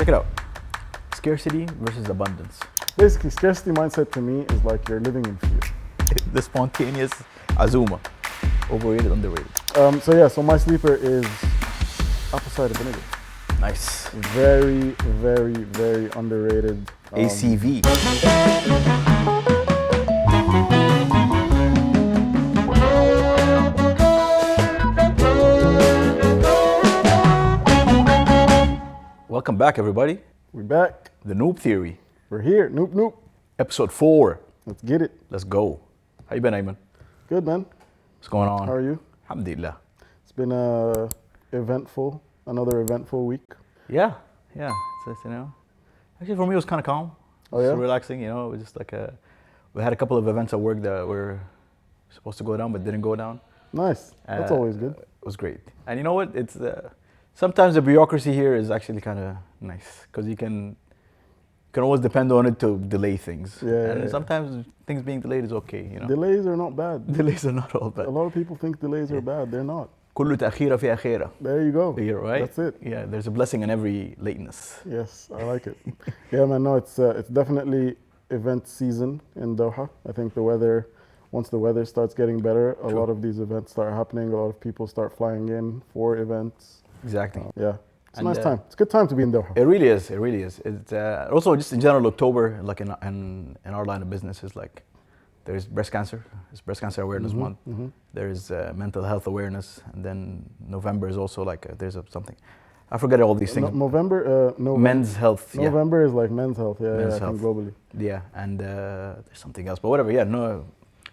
Check it out. Scarcity versus abundance. Basically, scarcity mindset to me is like you're living in fear. The spontaneous azuma. Overrated, underrated. So my sleeper is apple cider vinegar. Nice. Very, very, very underrated. ACV. Welcome back, everybody. We're back. The Noop Theory. We're here. Noop. Episode 4. Let's get it. Let's go. How you been, Ayman? Good, man. What's going on? How are you? Alhamdulillah. It's been another eventful week. Yeah. It's, actually for me it was kind of calm. Oh, yeah? Just relaxing, it was just like we had a couple of events at work that were supposed to go down but didn't go down. Nice. That's always good. It was great. And you know what? It's sometimes the bureaucracy here is actually kind of nice because you can always depend on it to delay things. And sometimes things being delayed is okay, Delays are not bad. Delays are not all bad. A lot of people think delays are bad. They're not. كل تأخير في أخيرة. There you go. You're right. That's it. Yeah, there's a blessing in every lateness. Yes, I like it. Yeah, man. No, it's definitely event season in Doha. I think once the weather starts getting better, a lot of these events start happening. A lot of people start flying in for events. Exactly. It's a nice time. It's a good time to be in Doha. It really is. It's also just in general October, like in our line of business, is like there's breast cancer. It's Breast Cancer Awareness Month. Mm-hmm. There's mental health awareness, and then November is also like there's something. I forget all these things. November. Men's health. November is like men's health. Men's I think health. globally. Yeah, and there's something else, but whatever. Yeah, no,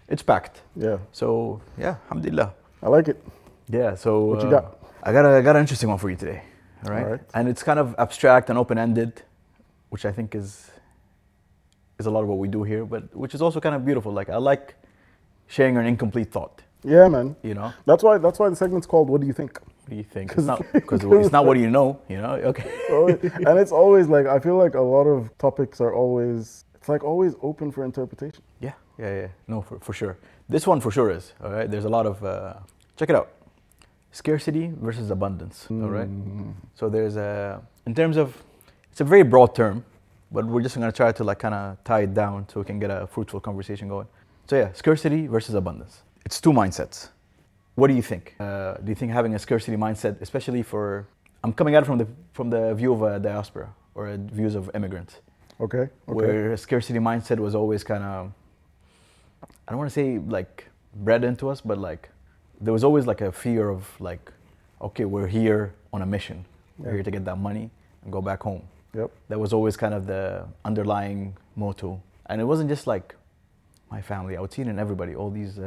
it's packed. Yeah. So yeah, alhamdulillah. I like it. Yeah. So what you got? I got an interesting one for you today. All right. And it's kind of abstract and open-ended, which I think is a lot of what we do here, but which is also kind of beautiful. Like I like sharing an incomplete thought. Yeah, man. That's why the segment's called "What Do You Think?" What do you think? It's not because it's not what you know. Okay. And it's always like I feel like a lot of topics are always open for interpretation. Yeah. No, for sure. This one for sure is. All right. There's a lot of check it out. Scarcity versus abundance. All right. So there's in terms of it's a very broad term, but we're just gonna try to like kind of tie it down so we can get a fruitful conversation going. So yeah, scarcity versus abundance. It's two mindsets. What do you think? Do you think having a scarcity mindset, especially I'm coming at it from the view of a diaspora or views of immigrants. Okay. Where a scarcity mindset was always kind of, I don't want to say like bred into us, but like there was always like a fear of like, okay, we're here on a mission. We're here to get that money and go back home. Yep. That was always kind of the underlying motto. And it wasn't just like my family. I would see it in everybody. All these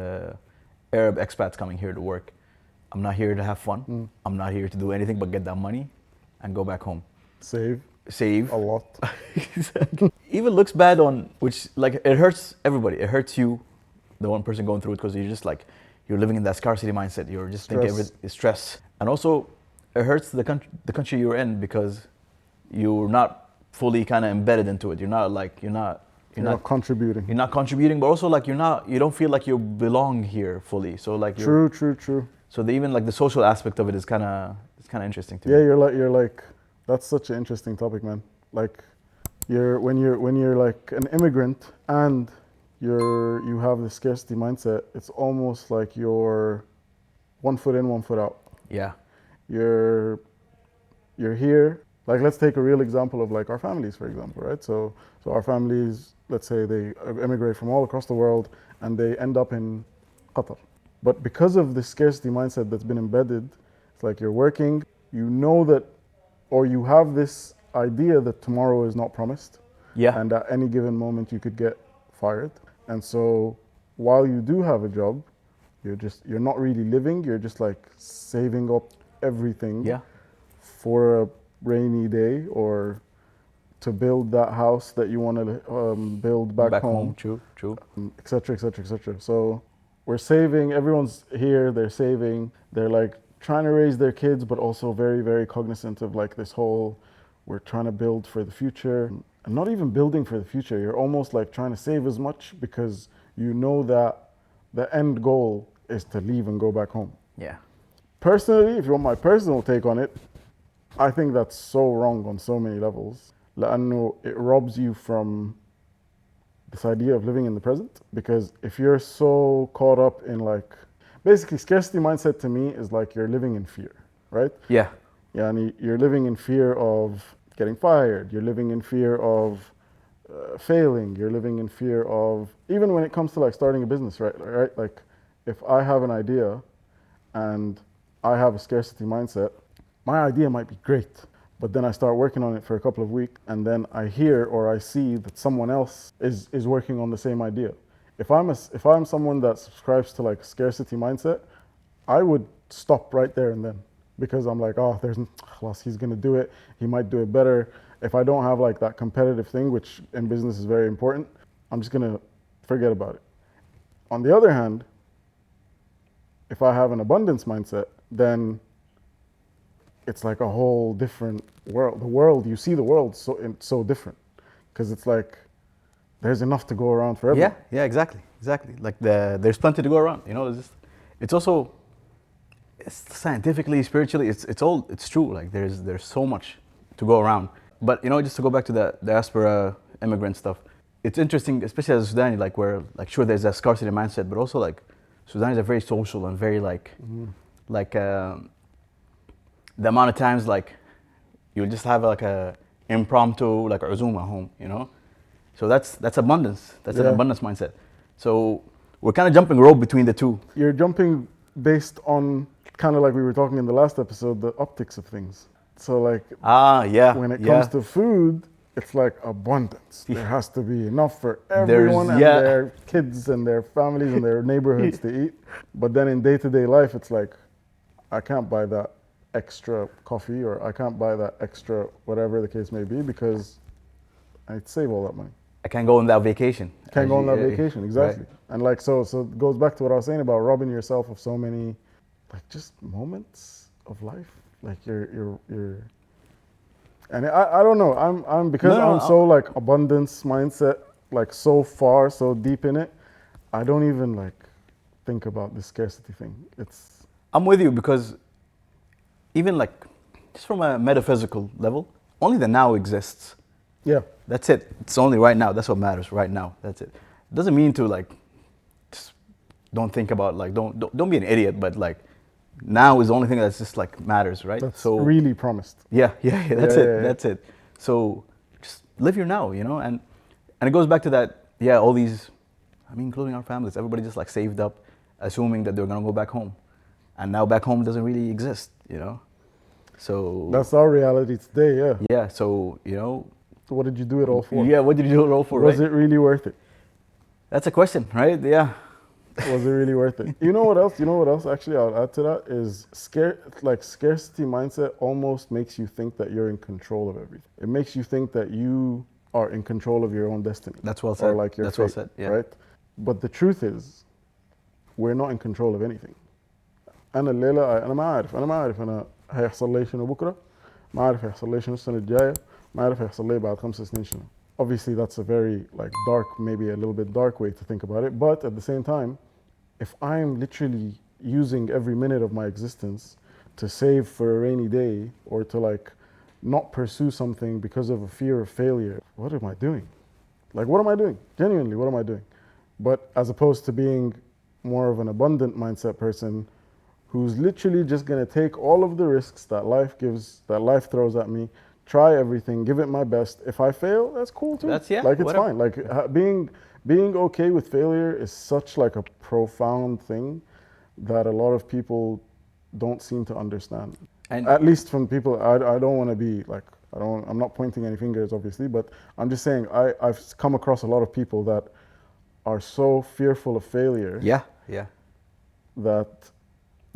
Arab expats coming here to work. I'm not here to have fun. I'm not here to do anything but get that money and go back home. Save. A lot. Exactly. Even looks bad which like it hurts everybody. It hurts you, the one person going through it, because you're just like, you're living in that scarcity mindset. You're just thinking everything is stress. And also it hurts the country you're in because you're not fully kind of embedded into it. You're not contributing. You're not contributing, but also like you don't feel like you belong here fully. So like True. So even like the social aspect of it is kind of interesting to me. Yeah, you're like that's such an interesting topic, man. Like when you're like an immigrant and you have the scarcity mindset, it's almost like you're 1 foot in, 1 foot out. Yeah. You're here. Like let's take a real example of like our families, for example, right? So our families, let's say they immigrate from all across the world and they end up in Qatar. But because of the scarcity mindset that's been embedded, it's like you're working, you know that, or you have this idea that tomorrow is not promised. Yeah. And at any given moment you could get fired. And so while you do have a job, you're not really living, you're just like saving up everything for a rainy day or to build that house that you want to build back home. True. Et cetera. So we're saving, everyone's here, they're saving, they're like trying to raise their kids, but also very, very cognizant of like this whole, we're trying to build for the future. And not even building for the future, you're almost like trying to save as much because you know that the end goal is to leave and go back home. Yeah. Personally, if you want my personal take on it, I think that's so wrong on so many levels. لأنه it robs you from this idea of living in the present. Because if you're so caught up in like, basically scarcity mindset to me is like you're living in fear, right? Yeah. Yani you're living in fear of getting fired. You're living in fear of failing. You're living in fear of, even when it comes to like starting a business, right? Like if I have an idea and I have a scarcity mindset, my idea might be great, but then I start working on it for a couple of weeks and then I hear or I see that someone else is working on the same idea. If I'm someone that subscribes to like scarcity mindset, I would stop right there and then, because I'm like, oh, he's gonna do it. He might do it better. If I don't have like that competitive thing, which in business is very important, I'm just gonna forget about it. On the other hand, if I have an abundance mindset, then it's like a whole different world. You see the world so different, because it's like there's enough to go around for everyone. Yeah, exactly. Like there's plenty to go around. You know, it's also, it's scientifically, spiritually, it's true. Like there's so much to go around. But you know, just to go back to the diaspora immigrant stuff, it's interesting, especially as a Sudani, like where like sure there's a scarcity mindset, but also like Sudanis are very social and very like the amount of times like you'll just have like a impromptu like azuma home, you know. So that's abundance. That's an abundance mindset. So we're kind of jumping rope between the two. You're jumping based on kind of like we were talking in the last episode, the optics of things. So like when it comes to food, it's like abundance. There has to be enough for everyone and their kids and their families and their neighborhoods to eat. But then in day-to-day life, it's like, I can't buy that extra coffee or I can't buy that extra whatever the case may be because I'd save all that money. I can't go on that vacation. Exactly. Right. And like so it goes back to what I was saying about robbing yourself of so many like just moments of life. Like you're and I don't know. I'm because I'm so like abundance mindset, like so far, so deep in it, I don't even like think about the scarcity thing. I'm with you because even like just from a metaphysical level, only the now exists. Yeah. That's it. It's only right now. That's what matters right now. That's it. It doesn't mean to like just don't think about like don't be an idiot, but like now is the only thing that's just like matters, right? That's so really promised. Yeah, that's it. So just live your now, you know, and it goes back to that, all these, I mean, including our families, everybody just like saved up, assuming that they're gonna go back home. And now back home doesn't really exist, you know? So that's our reality today, yeah. Yeah, so, you know. So what did you do it all for? Yeah, what did you do it all for, Was it really worth it? That's a question, right? Yeah. Was it really worth it? You know what else actually I'll add to that is scarcity mindset almost makes you think that you're in control of everything. It makes you think that you are in control of your own destiny. That's well said. Or like your That's fate, well said, yeah. Right? But the truth is, we're not in control of anything. أنا الليلة أنا ما أعرف أنا هيحصل لي شنو بكرة، ما أعرف هيحصل لي شنو السنة الجاية، ما أعرف هيحصل لي بعد 5 سنين شنو. Obviously that's a very like dark, maybe a little bit dark way to think about it, but at the same time, if I'm literally using every minute of my existence to save for a rainy day or to like not pursue something because of a fear of failure, what am I doing? Like what am I doing? Genuinely, what am I doing? But as opposed to being more of an abundant mindset person who's literally just gonna take all of the risks that life throws at me, try everything, give it my best. If I fail, that's cool too. Like it's fine. Like being okay with failure is such like a profound thing that a lot of people don't seem to understand. And at least from people, I don't want to be like, I'm not pointing any fingers obviously, but I'm just saying I've come across a lot of people that are so fearful of failure. Yeah. That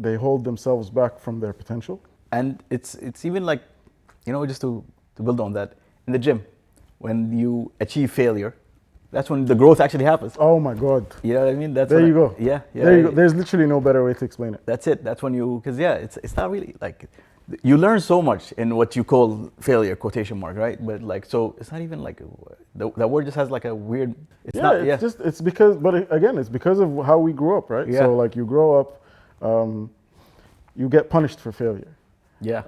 they hold themselves back from their potential. And it's even like, you know, just to build on that, in the gym, when you achieve failure, that's when the growth actually happens. Oh my God. You know what I mean? There you go. Yeah. There you go. There's literally no better way to explain it. That's it. That's when because it's not really like, you learn so much in what you call failure, quotation mark, right? But like, so it's not even like, that word just has like a weird, it's because, but again, it's because of how we grew up, right? Yeah. So like you grow up, you get punished for failure. Yeah.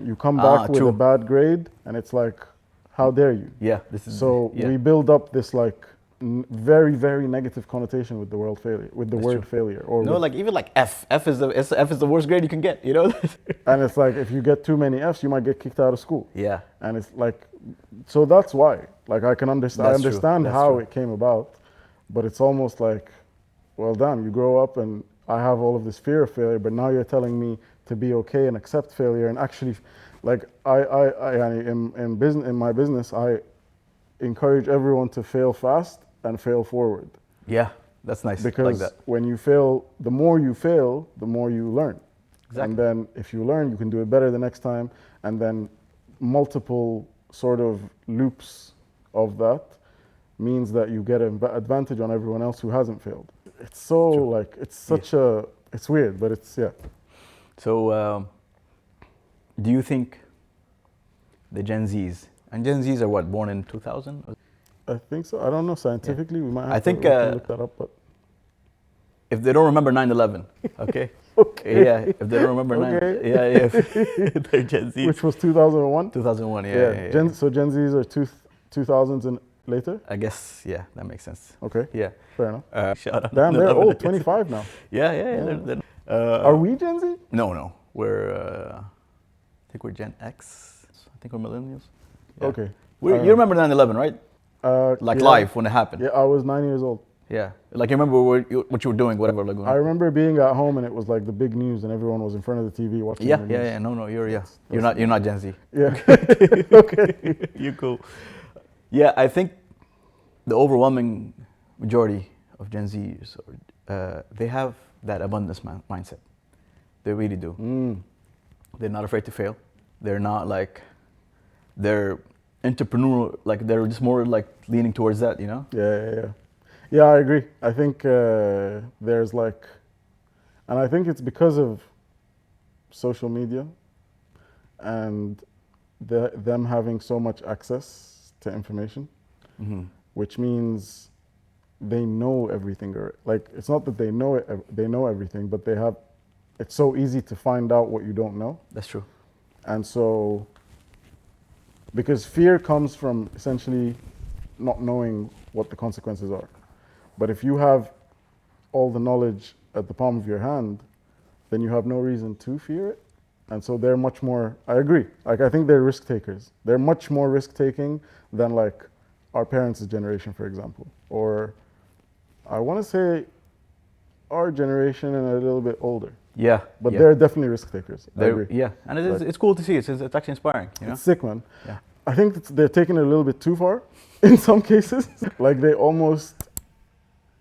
You come back with true. a bad grade, and it's like, how dare you? Yeah. This is So yeah. we build up this like very, very negative connotation with the word failure, with the That's word true. failure, or No, with, like even like F. F is the worst grade you can get. You know. and it's like if you get too many Fs, you might get kicked out of school. Yeah. And it's like, so that's why. Like I can understand. I That's true. understand That's how true. it came about, but it's almost like, well, damn, you grow up and I have all of this fear of failure, but now you're telling me to be okay and accept failure and actually, like in my business, I encourage everyone to fail fast and fail forward. Yeah. That's nice. Because like that. when you fail, the more you fail, the more you learn. Exactly. And then if you learn, you can do it better the next time. And then multiple sort of loops of that means that you get an advantage on everyone else who hasn't failed. It's so True. like, it's such a, it's weird, but it's, yeah. So, do you think the Gen Zs, and Gen Zs are what, born in 2000? I think so. I don't know scientifically. We might have I think, we can look that up, but If they don't remember 9/11, okay? okay. Yeah, if they don't remember Okay. they're Gen Z. Which was 2001. 2001, yeah. So Gen Zs are 2000s and later. I guess, yeah, that makes sense. Okay, Yeah. fair enough. Shout out Damn, they're 9/11, I old. guess. 25 now. Yeah. Are we Gen Z? No. We're, I think we're Gen X. I think we're millennials. Yeah. Okay. You remember 9/11, right? Like yeah. live when it happened. Yeah, I was 9 years old. Yeah. Like you remember what you were doing, whatever. Like, I remember being at home and it was like the big news and everyone was in front of the TV watching the news. Yeah. No, you're not Gen Z. Yeah. Okay. You're cool. Yeah, I think the overwhelming majority of Gen Zs, they have that abundance mindset. They really do. They're not afraid to fail. They're not like, they're entrepreneurial, like they're just more like leaning towards that, you know? Yeah, I agree. I think there's like, and I think it's because of social media and them having so much access to information, which means they know everything. Or like, it's not that they know everything, but they have. It's so easy to find out what you don't know. That's true. And so, because fear comes from essentially not knowing what the consequences are. But if you have all the knowledge at the palm of your hand, then you have no reason to fear it. And so they're much more, I agree. Like, I think they're risk takers. They're much more risk taking than like our parents' generation, for example. Or I want to say our generation and a little bit older. Yeah. But they're definitely risk takers. I agree. Yeah, and it's cool to see. It's actually inspiring. You know? It's sick, man. Yeah. I think they're taking it a little bit too far in some cases. Like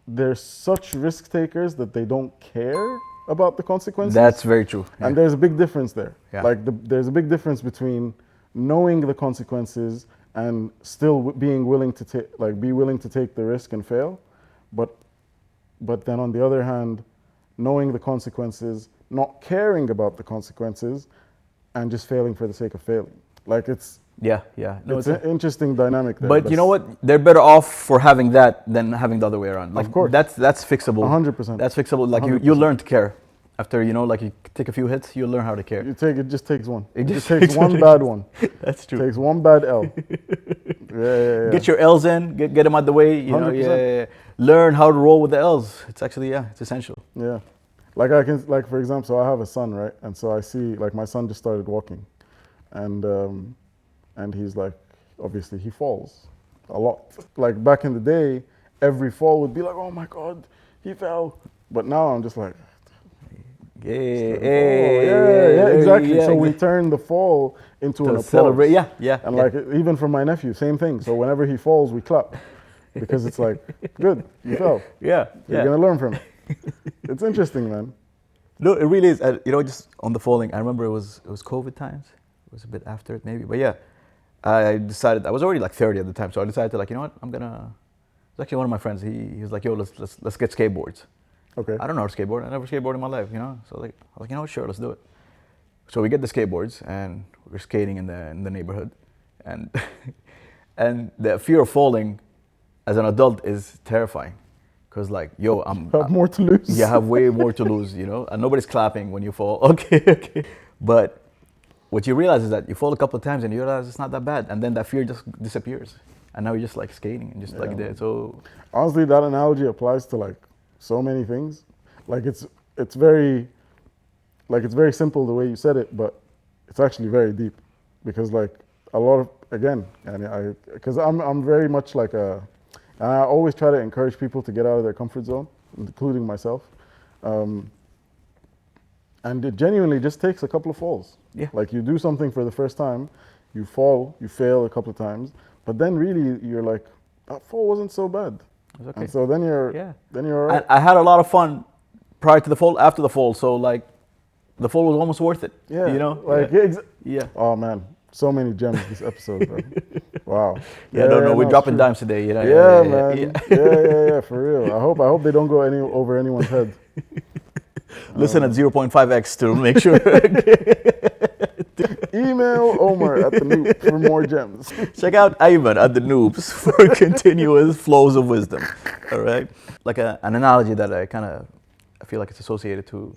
they're such risk takers that they don't care about the consequences. That's very true. Yeah. And there's a big difference there. Yeah. Like there's a big difference between knowing the consequences and still being willing to take the risk and fail, but then on the other hand, knowing the consequences, not caring about the consequences, and just failing for the sake of failing. Like it's No, it's an interesting dynamic there. But you know what? They're better off for having that than having the other way around. Like, of course. That's fixable. 100%. That's fixable. Like you learn to care. After, you know, like you take a few hits, you'll learn how to care. It just takes one. It just takes one bad one. That's true. It takes one bad L. Yeah. Get your L's in, get them out the way, you know, 100%. Learn how to roll with the L's. It's actually, it's essential. Yeah. Like for example, so I have a son, right? And so I see, like my son just started walking. And he's like, obviously he falls a lot. Like back in the day, every fall would be like, oh my God, he fell. But now I'm just like, exactly. So we turn the fall into an applause. Celebrate, yeah. And like even for my nephew, same thing. So whenever he falls, we clap because it's like, good, you fell. You're gonna learn from it. It's interesting, man. No, it really is. You know, just on the falling, I remember it was COVID times. It was a bit after it, maybe. But yeah, I decided I was already like 30 at the time, so I decided to, like, you know what, it's actually one of my friends. He was like, yo, let's get skateboards. Okay. I don't know how to skateboard. I never skateboarded in my life, you know. So like, I was like, you know what, sure, let's do it. So we get the skateboards and we're skating in the neighborhood, and and the fear of falling as an adult is terrifying, because like, yo, You have more to lose. You have way more to lose, you know, and nobody's clapping when you fall. Okay. But what you realize is that you fall a couple of times and you realize it's not that bad, and then that fear just disappears, and now you're just like skating and just like there. So honestly, that analogy applies to like so many things. Like it's very simple the way you said it, but it's actually very deep, because like a lot of, again, and because I'm very much like and I always try to encourage people to get out of their comfort zone, including myself. And it genuinely just takes a couple of falls. Yeah. Like you do something for the first time, you fall, you fail a couple of times, but then really you're like, that fall wasn't so bad. it's okay. And so then you're all right. I had a lot of fun prior to the fall, after the fall. So like, the fall was almost worth it. Yeah. You know. Like yeah. Oh man, so many gems this episode, bro. Wow. Yeah, no, we're dropping dimes today. You know. Yeah, man. Yeah, for real. I hope they don't go over anyone's head. Listen at 0.5x to make sure. Email Omar at the Noop for more gems. Check out Ayman at the Noobs for continuous flows of wisdom. All right. Like an analogy that I feel like it's associated to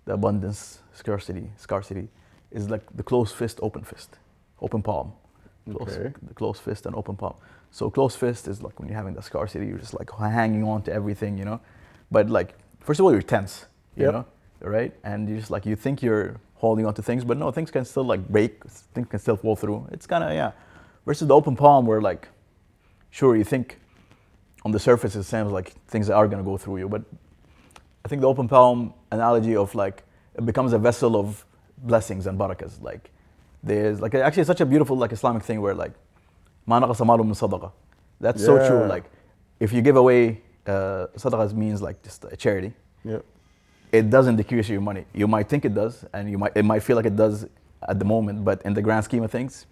the abundance, scarcity is like the closed fist, open palm. Okay. The closed fist and open palm. So closed fist is like when you're having the scarcity, you're just like hanging on to everything, you know. But like, first of all, you're tense, you know, right? And you just like, you think you're holding on to things, but no, things can still like break, things can still fall through. It's versus the open palm where like, sure, you think on the surface it seems like things are gonna go through you, but I think the open palm analogy of like, it becomes a vessel of blessings and barakas. Like there's like, actually such a beautiful like Islamic thing where like, ma naqasa malun min sadaqa. That's so true. Like if you give away, sadaqah means like just a charity. Yeah. It doesn't decrease your money. You might think it does, and it might feel like it does at the moment, but in the grand scheme of things,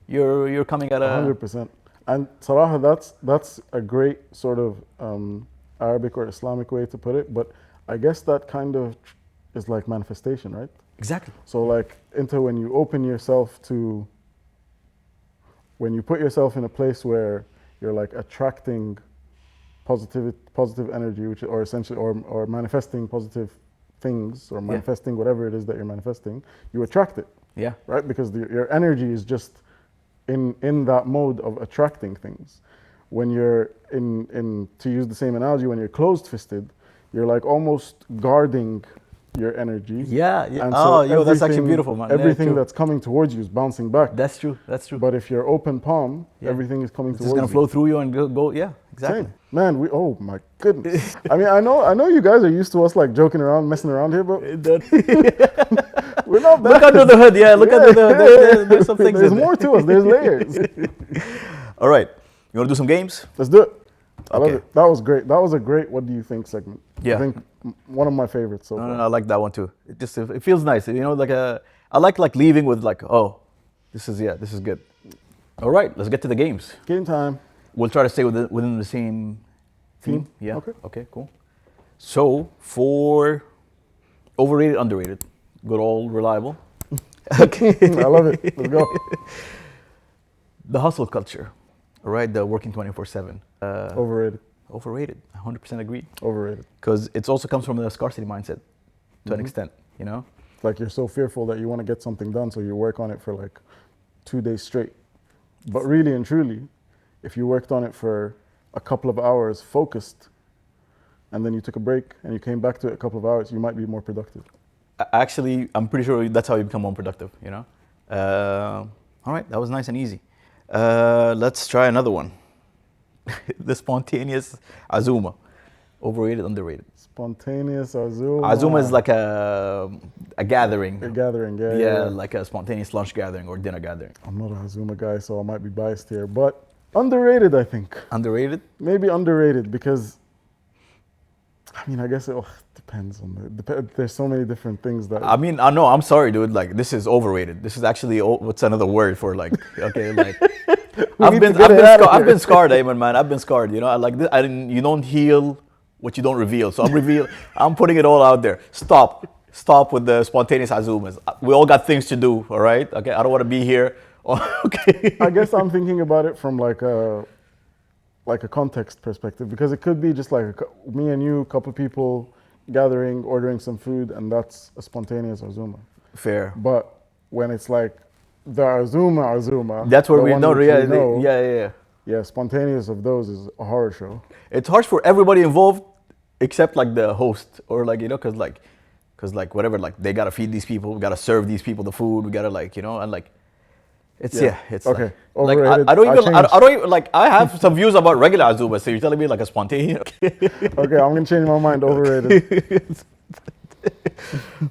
you're coming at 100%. And Sarah, that's a great sort of Arabic or Islamic way to put it, but I guess that kind of is like manifestation, right? Exactly. So like when you open yourself to, when you put yourself in a place where you're like attracting positive energy, or essentially or manifesting positive things, or manifesting whatever it is that you're manifesting, you attract it. Yeah. Right? Because your energy is just in that mode of attracting things. When you're in to use the same analogy, when you're closed fisted, you're like almost guarding your energy. Yeah. And so that's actually beautiful, man. Everything that's coming towards you is bouncing back. That's true. But if you're open palm, everything is coming towards you. It's gonna flow through you and go. Yeah, exactly. Same. Man, oh my goodness. I mean, I know you guys are used to us like joking around, messing around here, but we're not bad. Look under the hood. Yeah, look under the hood. There's some things. There's more to us. There's layers. All right. You want to do some games? Let's do it. I love it. That was great. That was a great "What do you think" segment. Yeah. I think one of my favorites so far. No, I like that one too. It feels nice. You know, like I like leaving with like, oh, this is good. All right, let's get to the games. Game time. We'll try to stay within the same theme. Yeah. Okay, cool. So for overrated, underrated, good old reliable. Okay. I love it. Let's go. The hustle culture, right? The working 24/7. Overrated. Overrated. 100% agree. Overrated. Because it also comes from the scarcity mindset to an extent, you know? Like you're so fearful that you want to get something done, so you work on it for like 2 days straight. But really and truly, if you worked on it for a couple of hours focused, and then you took a break and you came back to it a couple of hours, you might be more productive. Actually, I'm pretty sure that's how you become more productive, you know? All right, that was nice and easy. Let's try another one. The spontaneous azuma. Overrated, underrated. Spontaneous azuma. Azuma is like a gathering. A gathering, yeah. Like a spontaneous lunch gathering or dinner gathering. I'm not a azuma guy, so I might be biased here, but underrated, I think. Underrated? Maybe underrated because, I mean, I guess it depends on there's so many different things that. I mean, I know, I'm sorry, dude. Like, this is overrated. This is actually, what's another word for like, okay, like. I've been scarred, Ayman, man. I've been scarred. You know, I like this. You don't heal what you don't reveal. So I'm putting it all out there. Stop with the spontaneous azumas. We all got things to do. All right. Okay. I don't want to be here. Okay. I guess I'm thinking about it from like a context perspective, because it could be just like me and you, a couple people gathering, ordering some food, and that's a spontaneous azuma. Fair. But when it's like the azuma. That's where the we one know. which Yeah, we know, yeah. yeah, spontaneous of those is a horror show. It's harsh for everybody involved, except like the host or like because whatever, like they gotta feed these people, we gotta serve these people the food, we gotta like and like it's it's okay. like Overrated. I don't even like I have some views about regular azuma, so you're telling me like a spontaneous. Okay, I'm gonna change my mind. Overrated.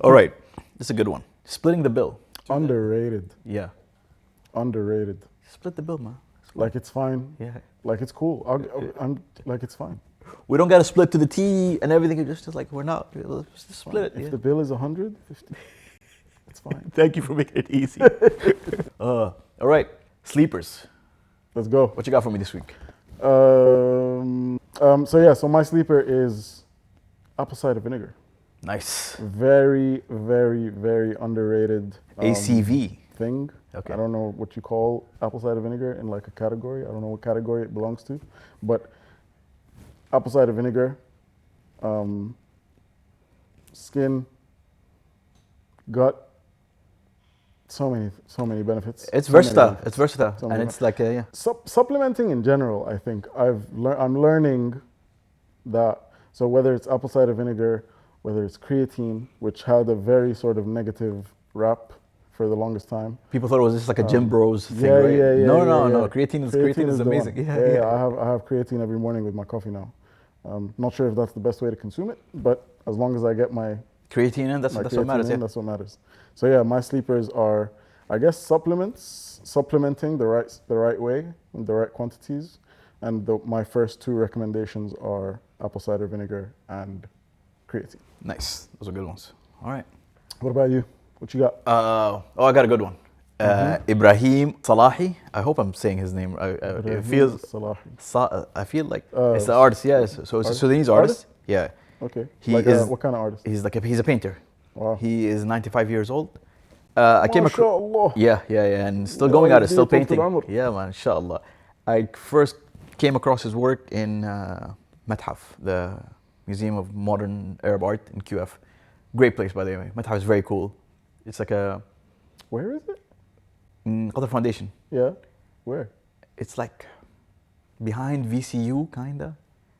All right, this is a good one. Splitting the bill. Underrated. Yeah. Underrated. Split the bill, man. Like it's fine. Yeah. Like it's cool. I'm like it's fine. We don't gotta split to the T and everything. It's just like we're not. Let's just split it. If Yeah. the bill is 150, it's fine. Thank you for making it easy. All right, sleepers. Let's go. What you got for me this week? So my sleeper is apple cider vinegar. Nice. Very, very, very underrated ACV. thing. Okay. I don't know what you call apple cider vinegar in like a category. I don't know what category it belongs to, but apple cider vinegar, skin, gut, so many benefits. It's So many versatile. benefits. It's versatile, So and many it's like yeah. Supplementing in general, I think I'm learning that. So whether it's apple cider vinegar, whether it's creatine, which had a very sort of negative rap for the longest time. People thought it was just like a gym bros thing, Yeah, right? yeah, yeah. No. Creatine is the amazing. one. Yeah. I have creatine every morning with my coffee now. Not sure if that's the best way to consume it, but as long as I get my Creatine in, that's what matters. Yeah. that's what matters. So yeah, my sleepers are, I guess, supplementing the right way, in the right quantities, and my first two recommendations are apple cider vinegar and creatine. Nice. Those are good ones. All right. What about you? What you got? I got a good one. Ibrahim Salahi. I hope I'm saying his name. It feels. Salahi. I feel like it's the artist. Yeah. So it's a Sudanese artist. Yeah. Okay. He like is. What kind of artist? He's a painter. Wow. He is 95 years old. I came across. MashaAllah. Yeah, and still going at it, still painting. Umr. Yeah, man, inshallah. I first came across his work in Mathaf, the Museum of Modern Arab Art in QF. Great place, by the way. Mathaf is very cool. It's like a Where is it? Qatar Foundation. Yeah. Where? It's like behind VCU, kinda.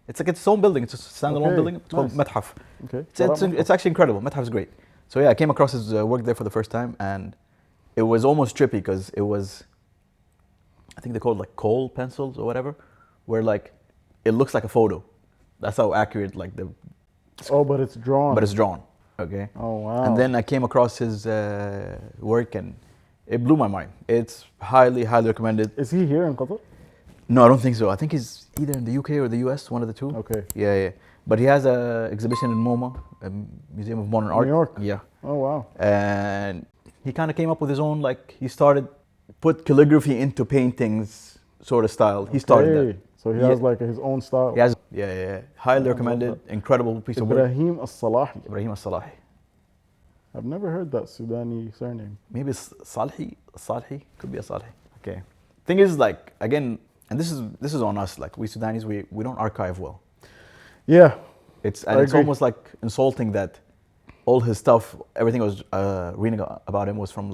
It's like its own building. It's a standalone Okay, building. It's called nice. Mathaf. Okay. It's actually incredible. Mathaf is great. So yeah, I came across his work there for the first time, and it was almost trippy because it was, I think they call it like coal pencils or whatever, where like it looks like a photo. That's how accurate like the. Oh, but it's drawn. But it's drawn. Okay. Oh wow. And then I came across his work, and it blew my mind. It's highly recommended. Is he here in Qatar? No, I don't think so. I think he's either in the UK or the US, one of the two. Okay. Yeah. But he has a exhibition in MoMA, a Museum of Modern Art. New York. Yeah. Oh wow. And he kind of came up with his own, like he started put calligraphy into paintings sort of style. He started that. So he has like his own style. He has, yeah. Highly recommended. Incredible piece of work. Ibrahim As-Salahi. Ibrahim As-Salahi. I've never heard that Sudani surname. Maybe it's Salhi. Could be a Salhi. Okay. Thing is, like, again, and this is on us. Like we Sudanese, we don't archive well. Yeah. It's agree. almost like insulting that all his stuff, everything I was reading about him was from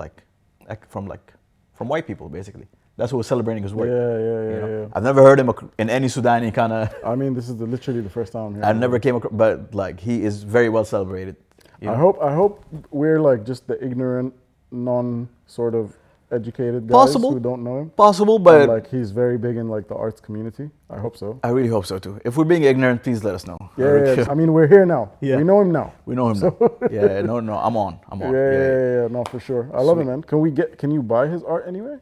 white people, basically. That's who was celebrating his work. Yeah. I've never heard him in any Sudani kind of. I mean, this is literally the first time I'm hearing. I never came across, but like he is very well celebrated. I hope we're like just the ignorant, non sort of educated guys Possible. who don't know him. Possible, but And, like he's very big in like the arts community. I hope so. I really hope so too. If we're being ignorant, please let us know. Yeah. I mean, we're here now. Yeah. We know him now. We know him now. Yeah, no, I'm on. Yeah, no, for sure. I love it, man. Can you buy his art anywhere?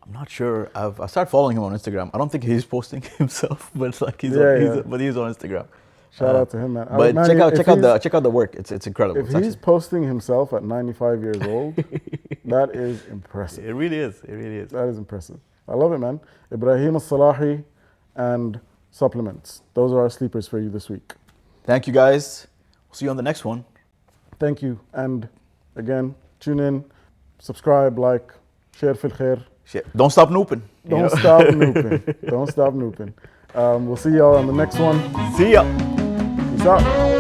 I'm not sure. I started following him on Instagram. I don't think he's posting himself, but like he's on Instagram. Shout out to him, man. But man, check out the work. It's incredible. If he's posting himself at 95 years old, that is impressive. It really is. That is impressive. I love it, man. Ibrahim As-Salahi and supplements. Those are our sleepers for you this week. Thank you, guys. We'll see you on the next one. Thank you. And again, tune in, subscribe, like, share fil khair. Don't stop nooping. Don't stop nooping. Don't stop nooping. We'll see y'all on the next one. See ya. Peace out.